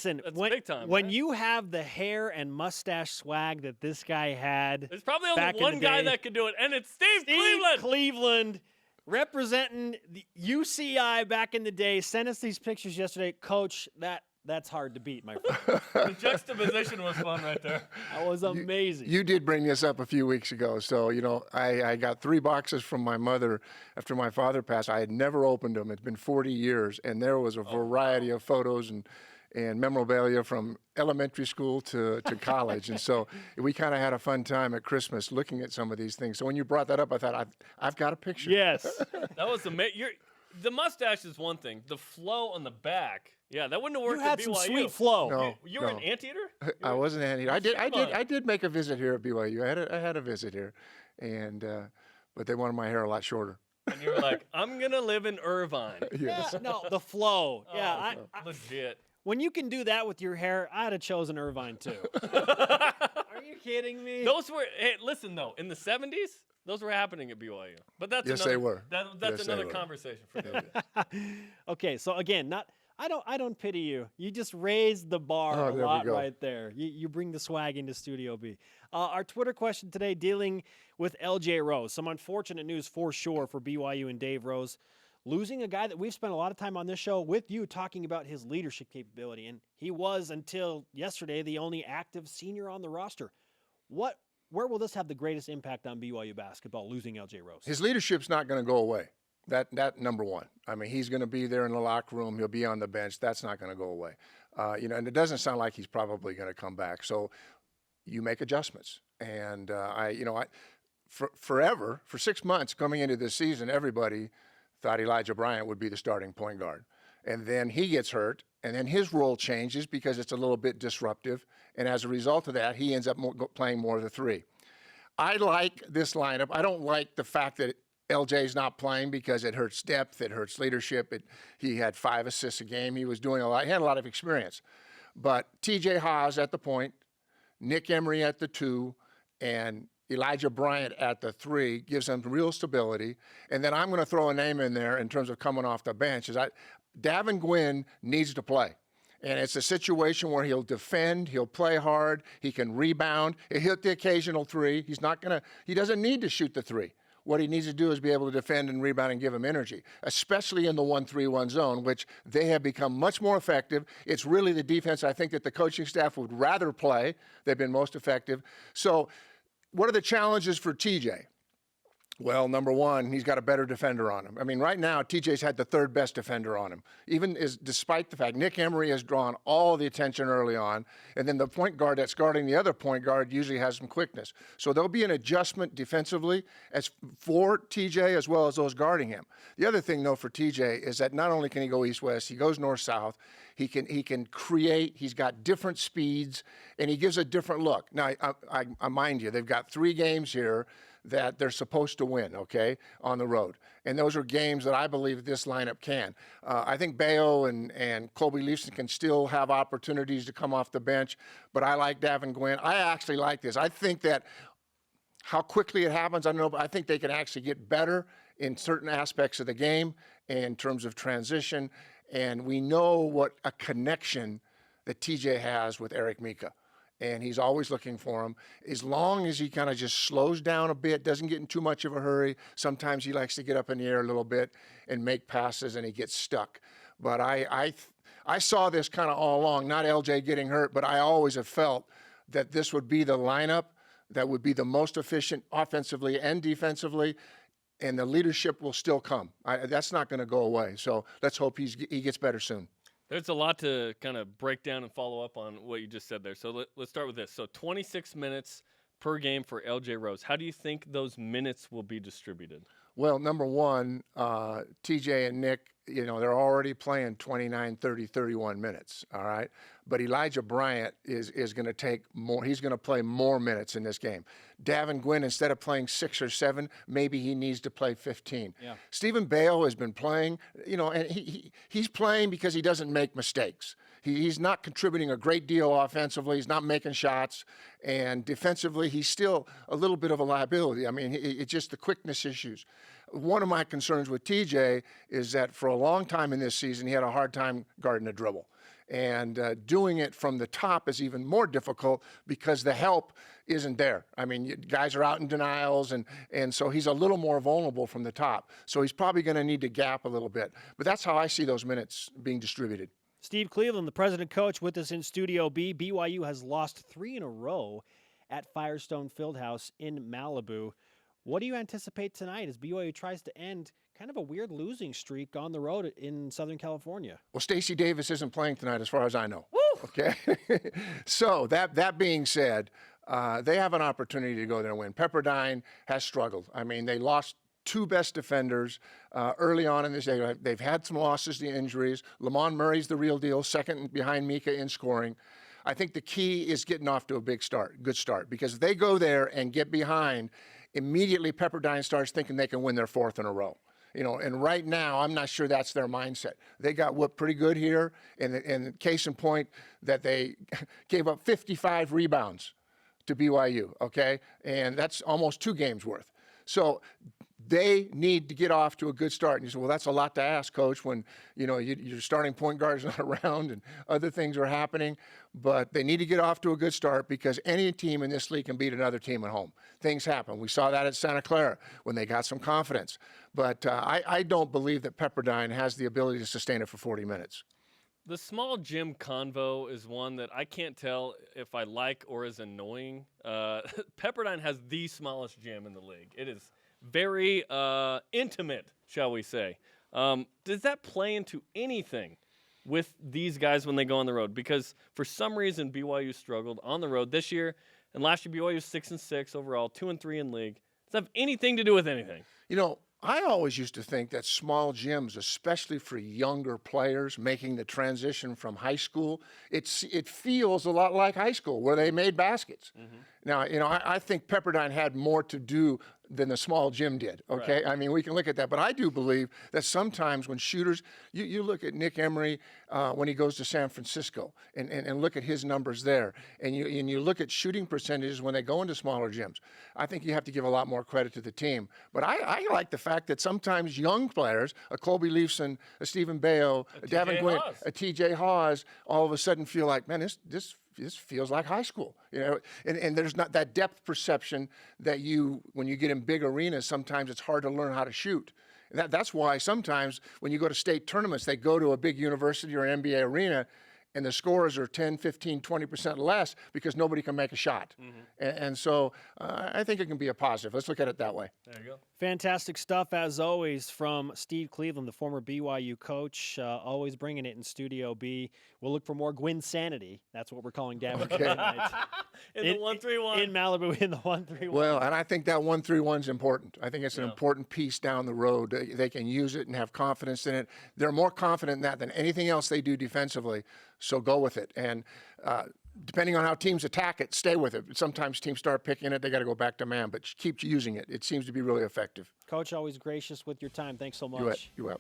Listen, That's big time, when man. you have the hair and mustache swag that this guy had, There's probably back only in one the guy day, that could do it, and it's Steve Cleveland. Cleveland. Representing the UCI back in the day, sent us these pictures yesterday. Coach, that's hard to beat, my friend. The juxtaposition was fun right there. That was amazing. You did bring this up a few weeks ago. So, I got 3 boxes from my mother after my father passed. I had never opened them. It's been 40 years. And there was a variety of photos and memorabilia from elementary school to college. And so we kind of had a fun time at Christmas looking at some of these things. So when you brought that up, I thought, I've got a picture. Yes. That was amazing. The mustache is one thing. The flow on the back, yeah, that wouldn't have worked You had at some BYU. sweet flow. No. You were an anteater? I wasn't an anteater. I did make a visit here at BYU. I had a visit here, and but they wanted my hair a lot shorter. And you were like, I'm going to live in Irvine. Yes. Yeah, no, the flow. Yeah, Legit. when you can do that with your hair, I'd have chosen Irvine too. Are you kidding me? Those were, hey, listen though, in the 70s, those were happening at BYU. But that's Yes, another, they were. That's Yes, they another were. conversation for you. Okay, so again, I don't pity you. You just raised the bar Oh, a there we lot go. right there. You bring the swag into Studio B. Our Twitter question today dealing with LJ Rose. Some unfortunate news for sure for BYU and Dave Rose. Losing a guy that we've spent a lot of time on this show with you talking about his leadership capability. And he was, until yesterday, the only active senior on the roster. Where will this have the greatest impact on BYU basketball, losing LJ Rose? His leadership's not going to go away. That number one. I mean, he's going to be there in the locker room. He'll be on the bench. That's not going to go away. And it doesn't sound like he's probably going to come back. So you make adjustments. And forever, for 6 months coming into this season, everybody thought Elijah Bryant would be the starting point guard. And then he gets hurt, and then his role changes because it's a little bit disruptive. And as a result of that, he ends up playing more of the 3. I like this lineup. I don't like the fact that LJ's not playing because it hurts depth, it hurts leadership. He had 5 assists a game. He was doing a lot. He had a lot of experience. But TJ Haas at the point, Nick Emery at the 2, and Elijah Bryant at the 3 gives them real stability. And then I'm going to throw a name in there in terms of coming off the bench. Davin Gwynn needs to play. And it's a situation where he'll defend, he'll play hard, he can rebound, he'll hit the occasional 3. He doesn't need to shoot the 3. What he needs to do is be able to defend and rebound and give him energy, especially in the 1-3-1 zone, which they have become much more effective. It's really the defense I think that the coaching staff would rather play. They've been most effective. So what are the challenges for TJ? Well, number one, he's got a better defender on him. I mean, right now, TJ's had the 3rd best defender on him, despite the fact Nick Emery has drawn all the attention early on, and then the point guard that's guarding the other point guard usually has some quickness. So there'll be an adjustment defensively as for TJ as well as those guarding him. The other thing, though, for TJ is that not only can he go east-west, he goes north-south. He can create. He's got different speeds, and he gives a different look. Now, I mind you, they've got 3 games here that they're supposed to win, okay, on the road. And those are games that I believe this lineup can. I think Bayo and Colby Leafson can still have opportunities to come off the bench, but I like Davin Gwynn. I actually like this. I think that how quickly it happens, I don't know, but I think they can actually get better in certain aspects of the game in terms of transition. And we know what a connection that TJ has with Eric Mika. And he's always looking for him. As long as he kind of just slows down a bit, doesn't get in too much of a hurry. Sometimes he likes to get up in the air a little bit and make passes, and he gets stuck. But I saw this kind of all along, not LJ getting hurt, but I always have felt that this would be the lineup that would be the most efficient offensively and defensively, and the leadership will still come. That's not going to go away. So let's hope he gets better soon. There's a lot to kind of break down and follow up on what you just said there. So let's start with this. So 26 minutes per game for LJ Rose. How do you think those minutes will be distributed? Well, number one, TJ and Nick, they're already playing 29, 30, 31 minutes, all right? But Elijah Bryant is going to take more. He's going to play more minutes in this game. Davin Gwynn, instead of playing 6 or 7, maybe he needs to play 15. Yeah. Stephen Bayo has been playing, and he's playing because he doesn't make mistakes. He's not contributing a great deal offensively. He's not making shots. And defensively, he's still a little bit of a liability. I mean, it's just the quickness issues. One of my concerns with TJ is that for a long time in this season, he had a hard time guarding the dribble. And doing it from the top is even more difficult because the help isn't there. I mean, guys are out in denials, and so he's a little more vulnerable from the top. So he's probably going to need to gap a little bit. But that's how I see those minutes being distributed. Steve Cleveland, the president coach, with us in Studio B. BYU has lost 3 in a row at Firestone Fieldhouse in Malibu. What do you anticipate tonight as BYU tries to end kind of a weird losing streak on the road in Southern California? Well, Stacey Davis isn't playing tonight as far as I know. Woo! Okay. So that being said, they have an opportunity to go there and win. Pepperdine has struggled. I mean, they lost 2 best defenders early on in this game. They've had some losses to injuries. Lamont Murray's the real deal, second behind Mika in scoring. I think the key is getting off to a good start, because if they go there and get behind, immediately Pepperdine starts thinking they can win their 4th in a row. You know, and right now, I'm not sure that's their mindset. They got whooped pretty good here, and case in point that they gave up 55 rebounds to BYU, okay? And that's almost 2 games worth. So they need to get off to a good start. And you say, well, that's a lot to ask, Coach, when, you know, your starting point guard is not around and other things are happening. But they need to get off to a good start, because any team in this league can beat another team at home. Things happen. We saw that at Santa Clara when they got some confidence. But I don't believe that Pepperdine has the ability to sustain it for 40 minutes. The small gym convo is one that I can't tell if I like or is annoying. Pepperdine has the smallest gym in the league. It is very intimate, shall we say. Does that play into anything with these guys when they go on the road? Because for some reason, BYU struggled on the road this year, and last year BYU was 6-6 overall, 2-3 in league. Does that have anything to do with anything? You know, I always used to think that small gyms, especially for younger players making the transition from high school, it feels a lot like high school where they made baskets. Mm-hmm. Now, you know, I think Pepperdine had more to do than the small gym did, okay? Right. I mean, we can look at that, but I do believe that sometimes when shooters, you look at Nick Emery when he goes to San Francisco and look at his numbers there, and you look at shooting percentages when they go into smaller gyms. I think you have to give a lot more credit to the team. But I like the fact that sometimes young players, a Colby Leafson, a Stephen Bayo, a Davin Gwynn, a TJ Hawes, all of a sudden feel like, man, this feels like high school, you know, and there's not that depth perception that when you get in big arenas, sometimes it's hard to learn how to shoot. And that's why sometimes when you go to state tournaments, they go to a big university or an NBA arena, and the scores are 10, 15, 20% less because nobody can make a shot. Mm-hmm. And so I think it can be a positive. Let's look at it that way. There you go. Fantastic stuff, as always, from Steve Cleveland, the former BYU coach, always bringing it in Studio B. We'll look for more Gwyn sanity. That's what we're calling Davin tonight. in the 1-3-1. In Malibu, in the 1-3-1. Well, and I think that 1-3-1 is important. I think it's an important piece down the road. They can use it and have confidence in it. They're more confident in that than anything else they do defensively, so go with it. And depending on how teams attack it, stay with it. Sometimes teams start picking it, they got to go back to man, but keep using it. It seems to be really effective. Coach, always gracious with your time. Thanks so much. You bet.